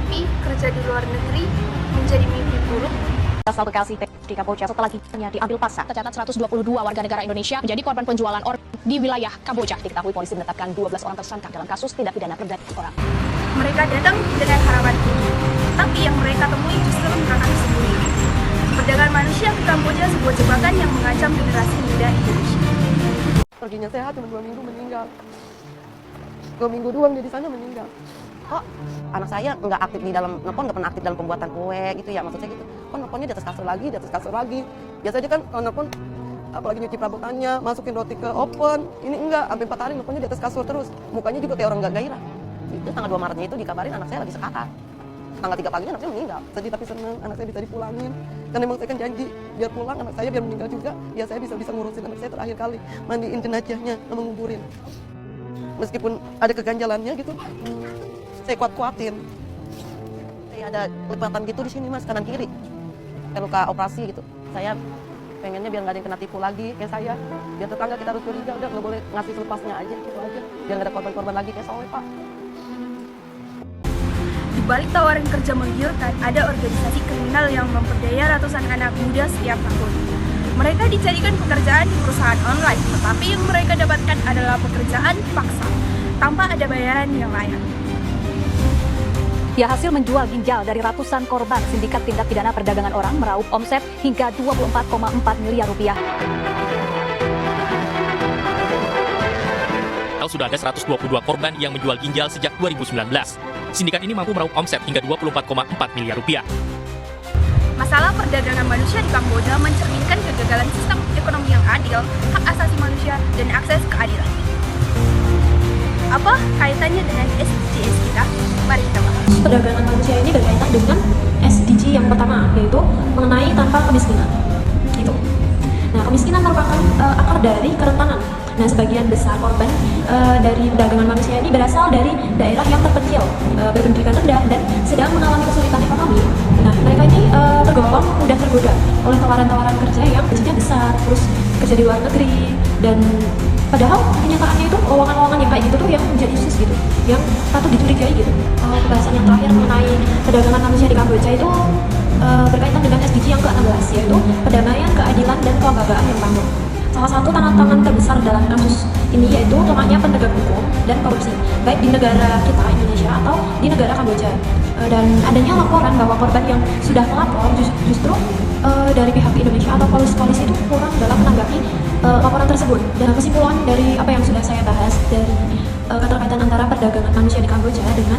Tetapi kerja di luar negeri menjadi mimpi buruk. Asal Bekasi di Kamboja setelah ginjalnya diambil paksa. Tercatat 122 warga negara Indonesia menjadi korban penjualan organ di wilayah Kamboja. Diketahui polisi menetapkan 12 orang tersangka dalam kasus tindak pidana perdagangan orang. Mereka datang dengan harapan tinggi, tapi yang mereka temui justru akan sembunyi. Perdagangan manusia ke Kamboja sebuah jebakan yang mengancam generasi muda Indonesia. Perginya sehat, cuma 2 minggu meninggal. 2 minggu doang dia di sana meninggal. Kok anak saya nggak aktif di dalam nelpon, nggak pernah aktif dalam pembuatan kue gitu ya, maksud saya gitu. Kok nelponnya di atas kasur lagi. Biasanya kan kalau nelpon apalagi nyuci perabotannya, masukin roti ke oven, ini enggak, sampai 4 hari nelponnya di atas kasur terus. Mukanya juga kayak orang nggak gairah. Itu tanggal 2 Maretnya itu dikabarin anak saya lagi sekarat. Tanggal 3 paginya anak saya meninggal. Sedih tapi senang, anak saya bisa dipulangin. Karena emang saya kan janji biar pulang anak saya biar meninggal juga, ya saya bisa ngurusin anak saya terakhir kali, mandiin jenazahnya, menguburin. Meskipun ada keganjalannya gitu, saya kuat-kuatin. Saya ada lipatan gitu di sini mas, kanan kiri, kayak luka operasi gitu. Saya pengennya biar nggak ada yang kena tipu lagi kayak saya, biar tetangga kita harus curiga, udah nggak boleh ngasih selepasnya aja gitu aja, biar nggak ada korban-korban lagi kayak soalnya pak. Di balik tawaran kerja menggiurkan, ada organisasi kriminal yang memperdaya ratusan anak muda setiap tahun. Mereka dicarikan pekerjaan di perusahaan online, tetapi yang mereka dapatkan adalah pekerjaan paksa, tanpa ada bayaran yang layak. Dia hasil menjual ginjal dari ratusan korban sindikat tindak pidana perdagangan orang meraup omset hingga 24,4 miliar rupiah. Sudah ada 122 korban yang menjual ginjal sejak 2019. Sindikat ini mampu meraup omset hingga 24,4 miliar rupiah. Masalah perdagangan manusia di Kamboja mencerminkan kegagalan sistem ekonomi yang adil, hak asasi manusia, dan akses keadilan. Apa kaitannya dengan SDGs kita? Mari kita bahas. Perdagangan manusia ini berkaitan dengan SDG yang pertama, yaitu mengenai tanpa kemiskinan. Itu. Nah, kemiskinan merupakan akar dari kerentanan. Nah, sebagian besar korban dari perdagangan manusia ini berasal dari daerah yang terpencil, berpendidikan rendah, dan sedang mengalami kesulitan ekonomi. Nah, mereka ini mudah tergoda oleh tawaran-tawaran kerja yang gajinya besar, terus kerja di luar negeri, dan padahal kenyataannya itu lowongan-lowongan yang kayak gitu tuh yang menjadi sus gitu, yang patut dicurigai gitu. Pembahasan yang terakhir mengenai perdagangan manusia di Kamboja itu berkaitan dengan SDG yang ke-16, yaitu perdamaian, keadilan, dan kelembagaan yang bangun. Salah satu tantangan terbesar dalam kasus ini yaitu lemahnya penegak hukum dan korupsi, baik di negara kita Indonesia atau di negara Kamboja. Dan adanya laporan bahwa korban yang sudah melapor justru dari pihak Indonesia atau polisi itu kurang dalam menanggapi laporan tersebut. Dan kesimpulan dari apa yang sudah saya bahas dari keterkaitan antara perdagangan manusia di Kamboja dengan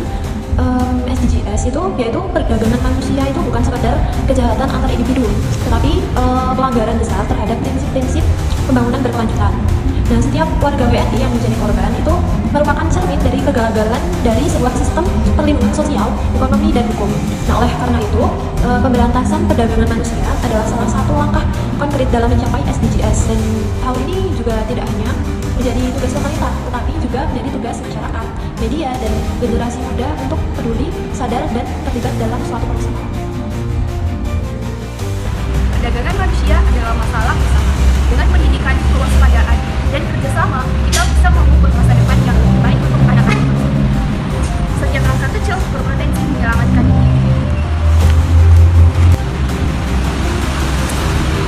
SDGs itu, yaitu perdagangan manusia itu bukan sekedar kejahatan antar individu, tetapi pelanggaran besar terhadap prinsip-prinsip pembangunan berkelanjutan. Nah, setiap warga WNI yang menjadi korban itu merupakan cermin dari kegagalan dari sebuah sistem perlindungan sosial, ekonomi, dan hukum. Nah, oleh karena itu, pemberantasan perdagangan manusia adalah salah satu langkah konkret dalam mencapai SDGs. Dan hal ini juga tidak hanya menjadi tugas pemerintah, tetapi juga menjadi tugas masyarakat, media, dan generasi muda untuk peduli, sadar, dan terlibat dalam suatu proses. Perdagangan manusia adalah masalah bersama. Dengan pendidikan, kewaspadaan, dan kerjasama, kita bisa mengubah masa depan yang lebih baik untuk anak-anak. Setiap langkah kecil berpotensi menyelamatkan hidup.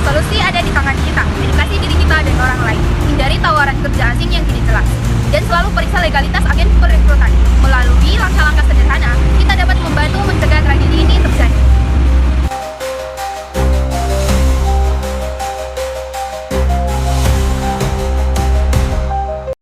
Solusi ada di tangan kita, edukasi diri kita dan orang lain, hindari tawaran kerja asing yang tidak jelas, dan selalu periksa legalitas agen